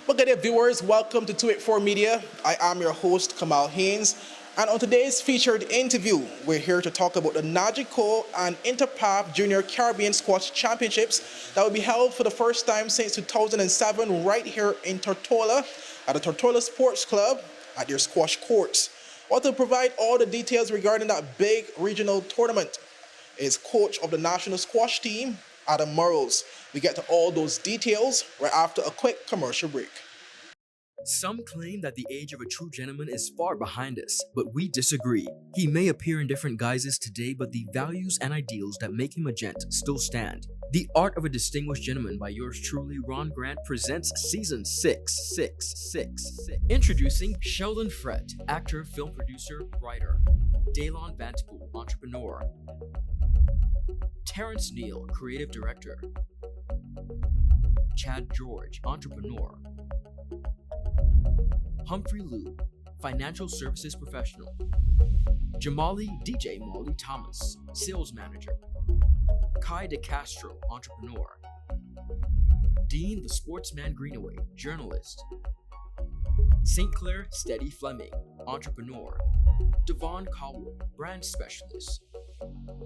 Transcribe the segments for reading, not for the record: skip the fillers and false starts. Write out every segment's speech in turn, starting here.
Well, good day, viewers. Welcome to 284 Media. I am your host, Kamal Haynes. And on today's featured interview, we're here to talk about the Nagico and Interpath Junior Caribbean Squash Championships that will be held for the first time since 2007 right here in Tortola at the Tortola Sports Club at their squash courts. Well, to provide all the details regarding that big regional tournament is coach of the national squash team, Adam Murrills. We get to all those details right after a quick commercial break. Some claim that the age of a true gentleman is far behind us, but we disagree. He may appear in different guises today, but the values and ideals that make him a gent still stand. The Art of a Distinguished Gentleman by yours truly, Ron Grant, presents Season 6. Introducing Sheldon Fred, actor, film producer, writer. Daylon Vantapool, entrepreneur. Terrence Neal, creative director. Chad George, entrepreneur. Humphrey Liu, financial services professional. Jamali DJ Molly Thomas, sales manager. Kai DeCastro, entrepreneur. Dean the Sportsman Greenaway, journalist. St. Clair Steady Fleming, entrepreneur. Devon Cowell, brand specialist.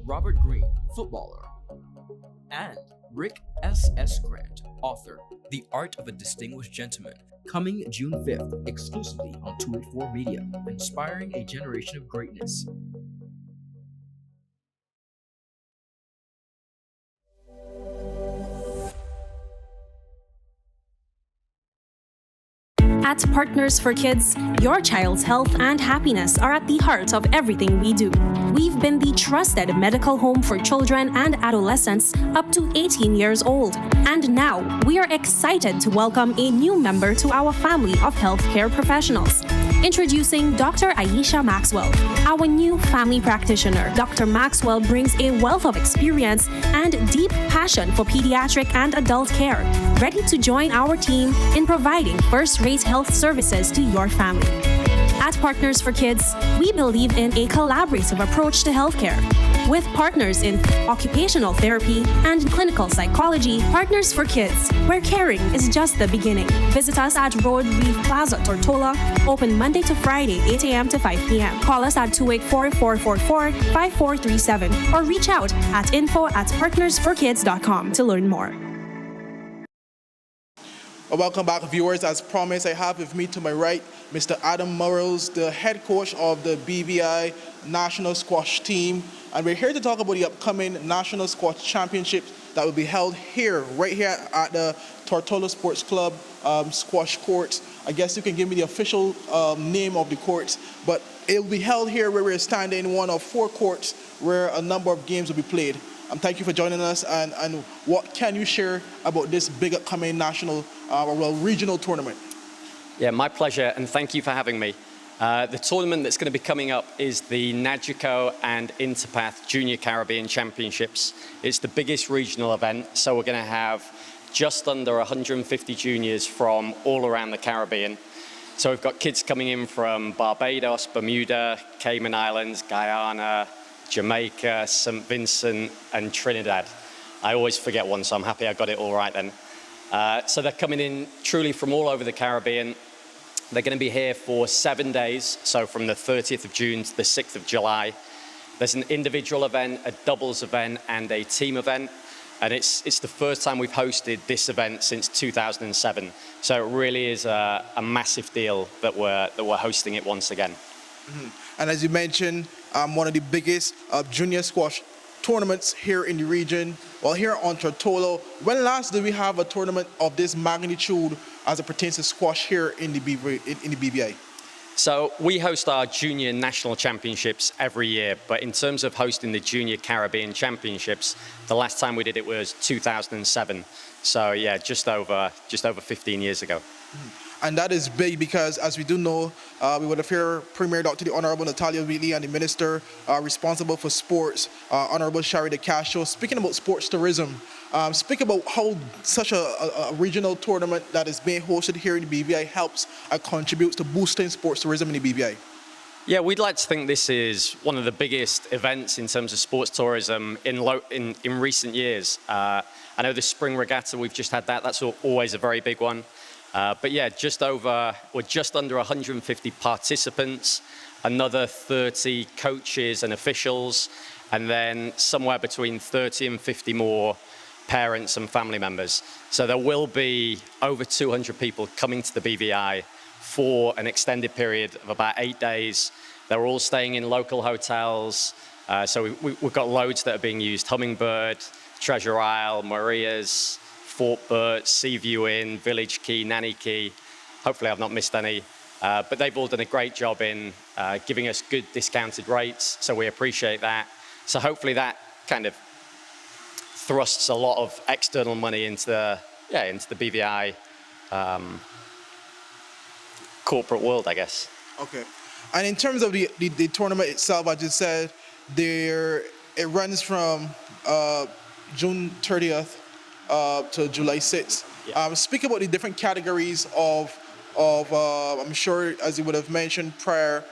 Robert Green, footballer. And Rick S.S. Grant, author, The Art of a Distinguished Gentleman, coming June 5th, exclusively on 284 Media, inspiring a generation of greatness. At Partners for Kids, your child's health and happiness are at the heart of everything we do. We've been the trusted medical home for children and adolescents up to 18 years old. And now, we are excited to welcome a new member to our family of healthcare professionals. Introducing Dr. Aisha Maxwell, our new family practitioner. Dr. Maxwell brings a wealth of experience and deep passion for pediatric and adult care, ready to join our team in providing first-rate health services to your family. At Partners for Kids, we believe in a collaborative approach to healthcare. With partners in occupational therapy and clinical psychology, Partners for Kids, where caring is just the beginning. Visit us at Road Reef Plaza, Tortola, open Monday to Friday, 8 a.m. to 5 p.m. Call us at 284-444-5437 or reach out at info@partnersforkids.com to learn more. Welcome back, viewers. As promised, I have with me to my right Mr. Adam Murrills, the head coach of the BVI national squash team. And we're here to talk about the upcoming National Squash Championship that will be held here, right here at the Tortola Sports Club squash courts. I guess you can give me the official name of the courts, but it will be held here where we're standing in one of 4 courts where a number of games will be played. Thank you for joining us, and what can you share about this big upcoming national, regional tournament? Yeah, my pleasure, and thank you for having me. The tournament that's going to be coming up is the Nagico and Interpath Junior Caribbean Championships. It's the biggest regional event, so we're going to have just under 150 juniors from all around the Caribbean. So we've got kids coming in from Barbados, Bermuda, Cayman Islands, Guyana, Jamaica, St. Vincent, and Trinidad. I always forget one, so I'm happy I got it all right then. So they're coming in truly from all over the Caribbean. They're going to be here for 7 days, so from the 30th of June to the 6th of July. There's an individual event, a doubles event, and a team event. And it's the first time we've hosted this event since 2007. So it really is a massive deal that we're hosting it once again. Mm-hmm. And as you mentioned, one of the biggest junior squash tournaments here in the region. Well, here on Tortola, when last did we have a tournament of this magnitude as it pertains to squash here in the BVI? So we host our junior national championships every year, but in terms of hosting the junior Caribbean championships, the last time we did it was 2007. So yeah, just over 15 years ago. Mm-hmm. And that is big because, as we do know, we would have here Premier Dr. the Honorable Natalia Wheatley and the Minister responsible for sports, Honorable Shari DeCastro, speaking about sports tourism. Speak about how such a regional tournament that is being hosted here in the BVI helps and contributes to boosting sports tourism in the BVI. Yeah, we'd like to think this is one of the biggest events in terms of sports tourism in recent years. I know the spring regatta, we've just had that. That's always a very big one. But yeah, just under 150 participants, another 30 coaches and officials, and then somewhere between 30 and 50 more parents and family members. So there will be over 200 people coming to the BVI for an extended period of about 8 days. They're all staying in local hotels. So we've got loads that are being used: Hummingbird, Treasure Isle, Murrills, Fort Burt, Seaview Inn, Village Key, Nanny Key. Hopefully I've not missed any. But they've all done a great job in giving us good discounted rates, so we appreciate that. So hopefully that kind of thrusts a lot of external money into the BVI corporate world, I guess. Okay. And in terms of the tournament itself, I just said it runs from June 30th to July 6th. Yeah. Speak about the different categories of I'm sure, as you would have mentioned prior,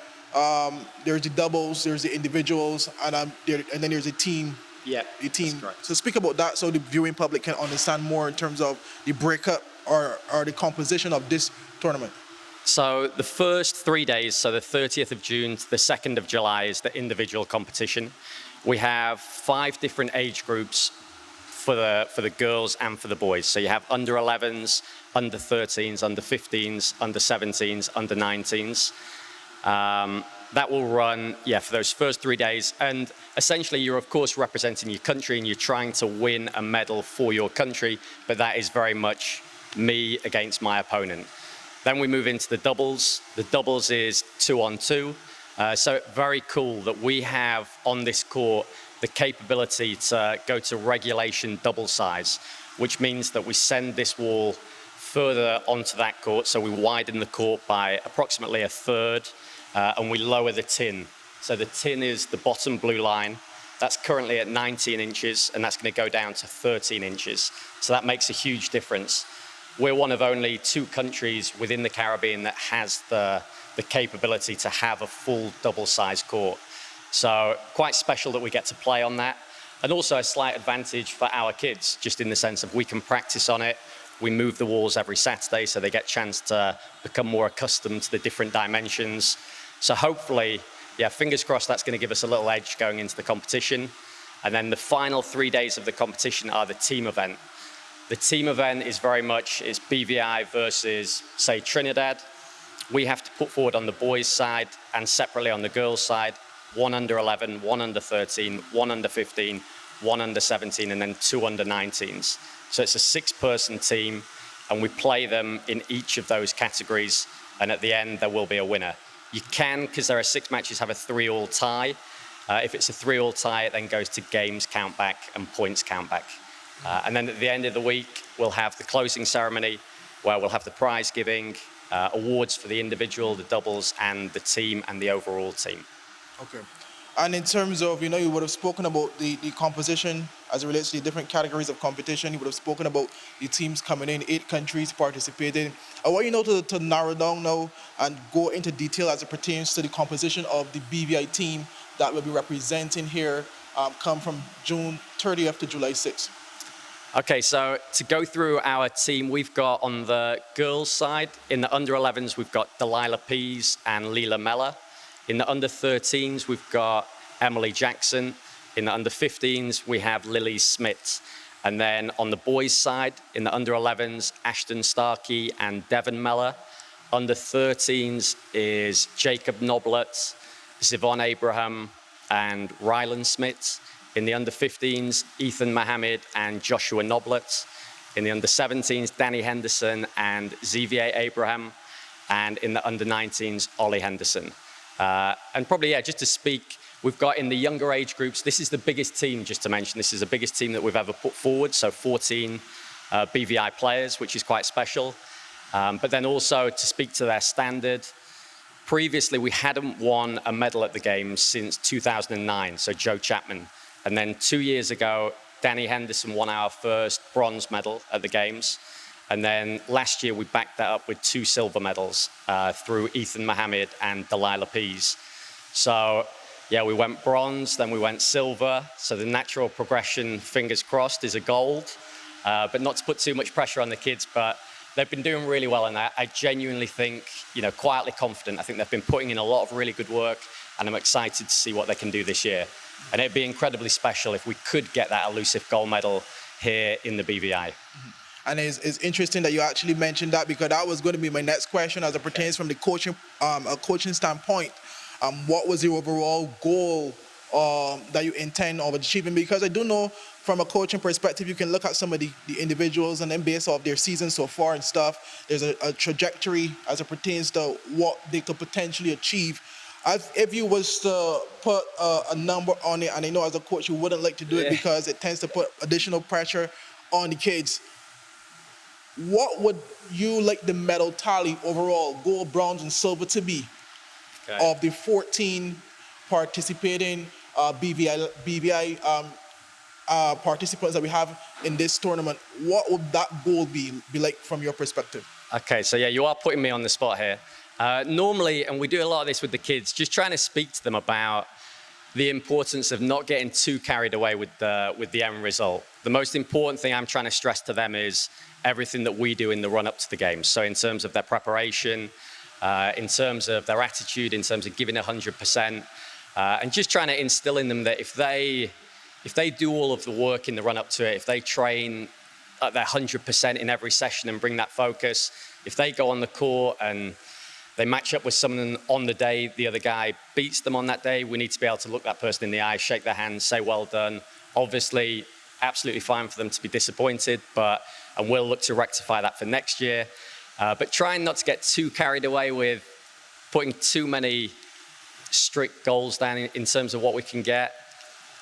there's the doubles, there's the individuals, and then there's a team. Yeah, the team. that's correct. So speak about that so the viewing public can understand more in terms of the breakup or the composition of this tournament. So the first 3 days, so the 30th of June to the 2nd of July, is the individual competition. We have 5 different age groups for the girls and for the boys. So you have under 11s, under 13s, under 15s, under 17s, under 19s. That will run, for those first 3 days. And essentially, you're, of course, representing your country and you're trying to win a medal for your country, but that is very much me against my opponent. Then we move into the doubles. The doubles is 2-on-2. So very cool that we have on this court the capability to go to regulation double size, which means that we send this wall further onto that court. So we widen the court by approximately a third, and we lower the tin. So the tin is the bottom blue line. That's currently at 19 inches, and that's going to go down to 13 inches. So that makes a huge difference. We're one of only 2 countries within the Caribbean that has the capability to have a full double-sized court. So quite special that we get to play on that. And also a slight advantage for our kids, just in the sense of we can practice on it. We move the walls every Saturday, so they get a chance to become more accustomed to the different dimensions. So hopefully, fingers crossed, that's going to give us a little edge going into the competition. And then the final 3 days of the competition are the team event. The team event is very much, it's BVI versus, say, Trinidad. We have to put forward on the boys' side and separately on the girls' side, 1 under 11, 1 under 13, 1 under 15, 1 under 17, and then 2 under 19s. So it's a 6-person team, and we play them in each of those categories, and at the end, there will be a winner. You can, because there are 6 matches, have a 3-all tie. If it's a 3-all tie, it then goes to games count back and points count back. And then at the end of the week, we'll have the closing ceremony where we'll have the prize giving, awards for the individual, the doubles, and the team and the overall team. Okay. And in terms of, you would have spoken about the composition as it relates to the different categories of competition. You would have spoken about the teams coming in, 8 countries participating. I want you to narrow down now and go into detail as it pertains to the composition of the BVI team that will be representing here come from June 30th to July 6th. Okay, so to go through our team, we've got on the girls' side, in the under 11s, we've got Delilah Pease and Leela Mella. In the under 13s, we've got Emily Jackson. In the under 15s, we have Lily Smith. And then on the boys' side, in the under 11s, Ashton Starkey and Devon Mella. Under 13s is Jacob Noblet, Zivon Abraham, and Rylan Smith. In the under 15s, Ethan Mohammed and Joshua Noblet. In the under 17s, Danny Henderson and Xavier Abraham. And in the under 19s, Ollie Henderson. And probably, just to speak, we've got in the younger age groups, this is the biggest team, just to mention. This is the biggest team that we've ever put forward. So 14 BVI players, which is quite special. But then also to speak to their standard, previously we hadn't won a medal at the Games since 2009, so Joe Chapman. And then 2 years ago, Danny Henderson won our first bronze medal at the Games. And then last year, we backed that up with 2 silver medals through Ethan Mohammed and Delilah Pease. So, we went bronze, then we went silver. So the natural progression, fingers crossed, is a gold. But not to put too much pressure on the kids, but they've been doing really well in that. I genuinely think, quietly confident. I think they've been putting in a lot of really good work, and I'm excited to see what they can do this year. And it'd be incredibly special if we could get that elusive gold medal here in the BVI. And it's interesting that you actually mentioned that, because that was going to be my next question as it pertains from the coaching, a coaching standpoint. What was your overall goal that you intend of achieving? Because I do know from a coaching perspective, you can look at some of the individuals, and then based off their season so far and stuff, there's a trajectory as it pertains to what they could potentially achieve. If you was to put a number on it, and I know as a coach you wouldn't like to do it because it tends to put additional pressure on the kids, what would you like the medal tally overall, gold, bronze, and silver, to be of the 14 participating BVI participants that we have in this tournament? What would that goal be like from your perspective? Okay, so you are putting me on the spot here. Normally, and we do a lot of this with the kids, just trying to speak to them about the importance of not getting too carried away with the end result. The most important thing I'm trying to stress to them is everything that we do in the run-up to the game. So in terms of their preparation, in terms of their attitude, in terms of giving 100%, and just trying to instill in them that if they do all of the work in the run-up to it, if they train at their 100% in every session and bring that focus, if they go on the court and they match up with someone on the day, the other guy beats them on that day, we need to be able to look that person in the eye, shake their hand, say well done. Obviously, absolutely fine for them to be disappointed, and we'll look to rectify that for next year. But trying not to get too carried away with putting too many strict goals down in terms of what we can get.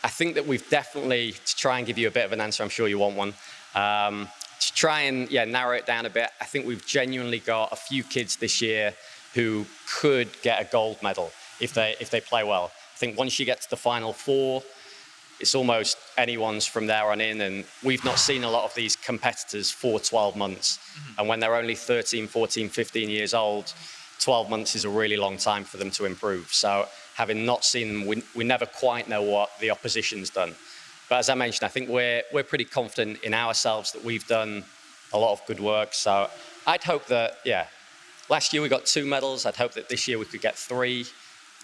I think that we've definitely, to try and give you a bit of an answer, I'm sure you want one, to try and narrow it down a bit, I think we've genuinely got a few kids this year who could get a gold medal if they play well. I think once you get to the final four, it's almost anyone's from there on in, and we've not seen a lot of these competitors for 12 months. And when they're only 13, 14, 15 years old, 12 months is a really long time for them to improve. So having not seen them, we never quite know what the opposition's done. But as I mentioned, I think we're pretty confident in ourselves that we've done a lot of good work. So I'd hope that, last year we got 2 medals. I'd hope that this year we could get 3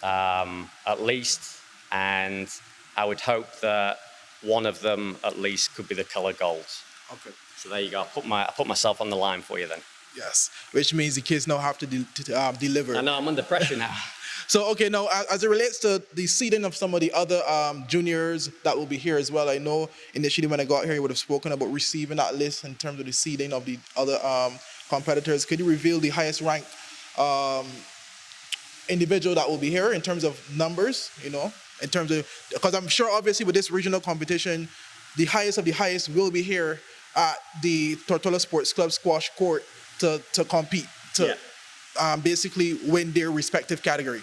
at least. And I would hope that one of them at least could be the color gold. Okay. So there you go. I put myself on the line for you then. Yes, which means the kids now have to deliver. I know, I'm under pressure now. So, okay, now, as it relates to the seeding of some of the other juniors that will be here as well, I know initially when I got here, you would have spoken about receiving that list in terms of the seeding of the other competitors. Could you reveal the highest ranked individual that will be here in terms of numbers, in terms of, because I'm sure obviously with this regional competition, the highest of the highest will be here at the Tortola Sports Club squash court to compete, basically win their respective category.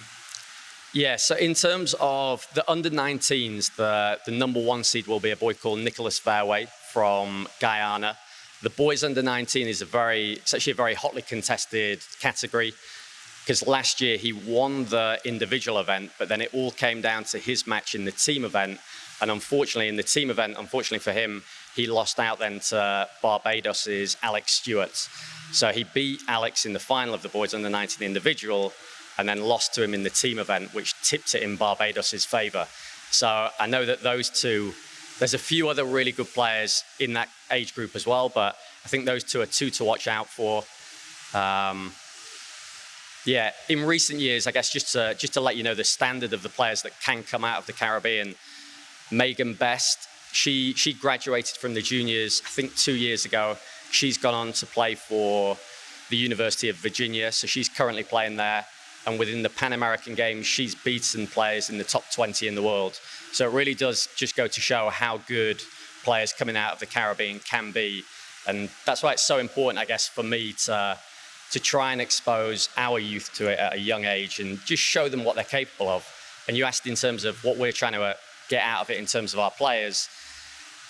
Yeah, so in terms of the under-19s, the number 1 seed will be a boy called Nicholas Fairway from Guyana. The boys under-19 is it's actually a very hotly contested category, because last year he won the individual event, but then it all came down to his match in the team event. And unfortunately, in the team event, unfortunately for him, he lost out then to Barbados's Alex Stewart. So he beat Alex in the final of the boys under-19 individual, and then lost to him in the team event, which tipped it in Barbados's favor. So I know that those two, there's a few other really good players in that age group as well, but I think those two are two to watch out for. In recent years, I guess just to let you know the standard of the players that can come out of the Caribbean, Megan Best, she graduated from the juniors, I think 2 years ago. She's gone on to play for the University of Virginia, so she's currently playing there. And within the Pan American Games, she's beaten players in the top 20 in the world. So it really does just go to show how good players coming out of the Caribbean can be. And that's why it's so important, I guess, for me to try and expose our youth to it at a young age and just show them what they're capable of. And you asked in terms of what we're trying to get out of it in terms of our players,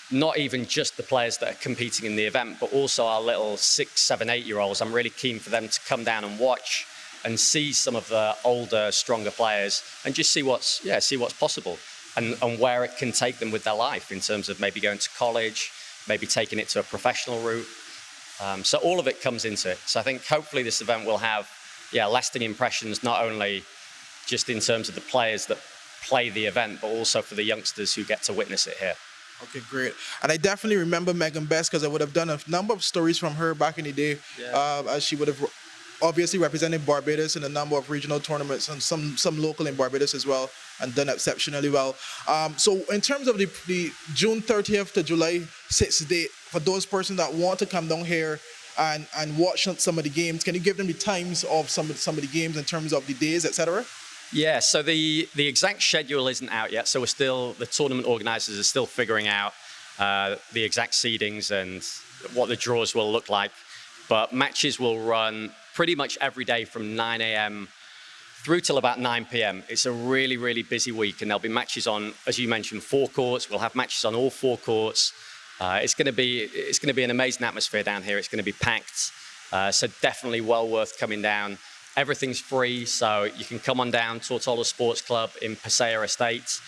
not even just the players that are competing in the event, but also our little 6, 7, 8-year-olds. I'm really keen for them to come down and watch and see some of the older, stronger players and just see what's possible and where it can take them with their life in terms of maybe going to college, maybe taking it to a professional route. So all of it comes into it. So I think hopefully this event will have lasting impressions, not only just in terms of the players that play the event, but also for the youngsters who get to witness it here. Okay, great. And I definitely remember Megan Best because I would have done a number of stories from her back in the day, as she would have obviously represented Barbados in a number of regional tournaments and some local in Barbados as well, and done exceptionally well. So in terms of the June 30th to July 6th date, for those persons that want to come down here and watch some of the games, can you give them the times of some of the games in terms of the days, etc.? Yeah, so the exact schedule isn't out yet. So the tournament organizers are still figuring out the exact seedings and what the draws will look like. But matches will run pretty much every day from 9 a.m. through till about 9 p.m. It's a really, really busy week, and there'll be matches on, as you mentioned, 4 courts. We'll have matches on all 4 courts. It's going to be an amazing atmosphere down here. It's going to be packed, so definitely well worth coming down. Everything's free, so you can come on down Tortola Sports Club in Paseo Estate.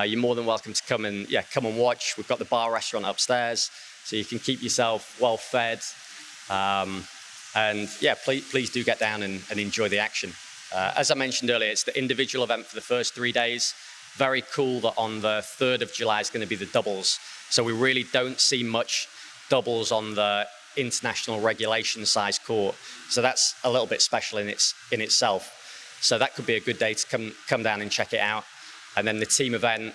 You're more than welcome to come and watch. We've got the bar restaurant upstairs, so you can keep yourself well fed. And please do get down and enjoy the action. As I mentioned earlier, it's the individual event for the first 3 days. Very cool that on the 3rd of July is going to be the doubles. So we really don't see much doubles on the international regulation size court. So that's a little bit special in itself. So that could be a good day to come down and check it out. And then the team event,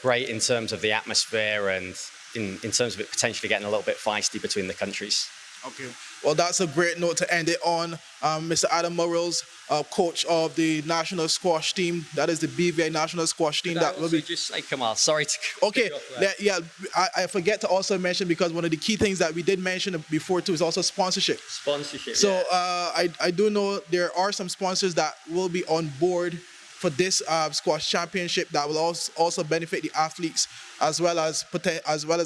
great in terms of the atmosphere and in terms of it potentially getting a little bit feisty between the countries. Okay, well, that's a great note to end it on. Mr. Adam Murrills, coach of the national squash team. That is the BVI national squash team. That will be just say, Kamal. Sorry to. Okay, I forget to also mention, because one of the key things that we did mention before too is also sponsorship. Sponsorship. So I do know there are some sponsors that will be on board for this squash championship that will also benefit the athletes as well as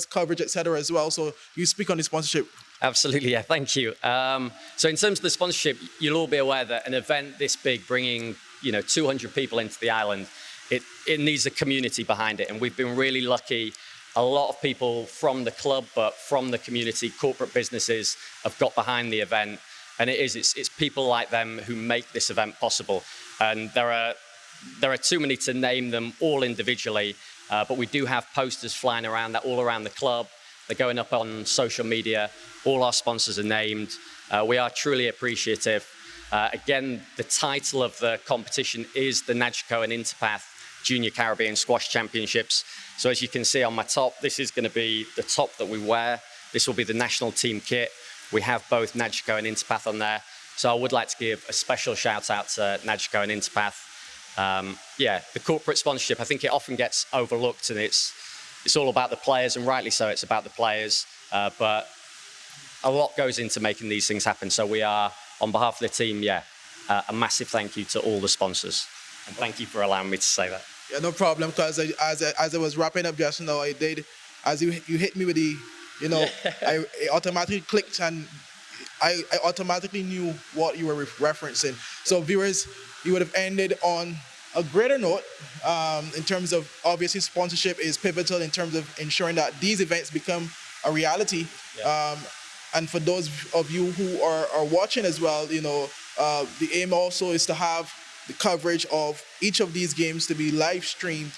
coverage, etc. as well. So you speak on the sponsorship. Absolutely, yeah, thank you. So in terms of the sponsorship, you'll all be aware that an event this big, bringing 200 people into the island, it needs a community behind it, and we've been really lucky. A lot of people from the club, but from the community, corporate businesses have got behind the event, and it's people like them who make this event possible. And there are too many to name them all individually, but we do have posters flying around all around the club. They're going up on social media. All our sponsors are named. We are truly appreciative. Again, the title of the competition is the Nagico and Interpath Junior Caribbean Squash Championships. So as you can see on my top, this is going to be the top that we wear. This will be the national team kit. We have both Nagico and Interpath on there. So I would like to give a special shout out to Nagico and Interpath. The corporate sponsorship, I think it often gets overlooked, and it's all about the players, and rightly so, it's about the players. But a lot goes into making these things happen. So we are, on behalf of the team, a massive thank you to all the sponsors. And thank you for allowing me to say that. Yeah, no problem, because as I was wrapping up just now, I did, as you hit me with the, I automatically clicked, and I automatically knew what you were referencing. So viewers, you would have ended on a greater note in terms of, obviously, sponsorship is pivotal in terms of ensuring that these events become a reality. Yeah. And for those of you who are watching as well, the aim also is to have the coverage of each of these games to be live streamed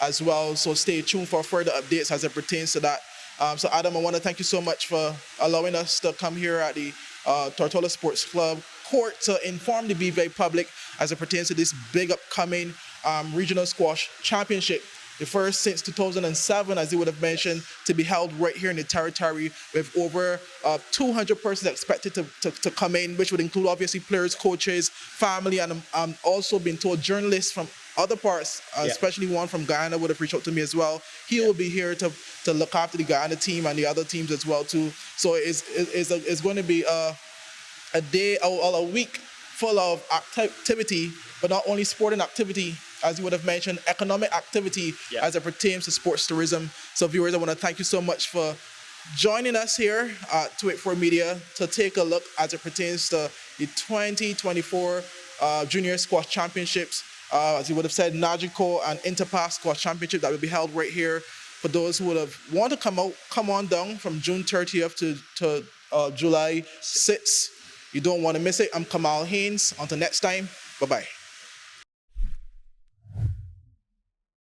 as well. So stay tuned for further updates as it pertains to that. So Adam, I want to thank you so much for allowing us to come here at the Tortola Sports Club court to inform the BVI public as it pertains to this big upcoming regional squash championship. The first since 2007, as you would have mentioned, to be held right here in the territory, with over 200 persons expected to come in, which would include obviously players, coaches, family, and also been told journalists from other parts, especially one from Guyana would have reached out to me as well. He will be here to look after the Guyana team and the other teams as well too. So it's going to be a day or a week full of activity, but not only sporting activity, as you would have mentioned, economic activity as it pertains to sports tourism. So viewers, I want to thank you so much for joining us here at 284 Media to take a look as it pertains to the 2024 Junior Squash Championships. As you would have said, Nagico and Interpath Squash Championship that will be held right here. For those who would have want to come on down from June 30th to July 6th. You don't want to miss it. I'm Kamal Haynes. Until next time, bye-bye.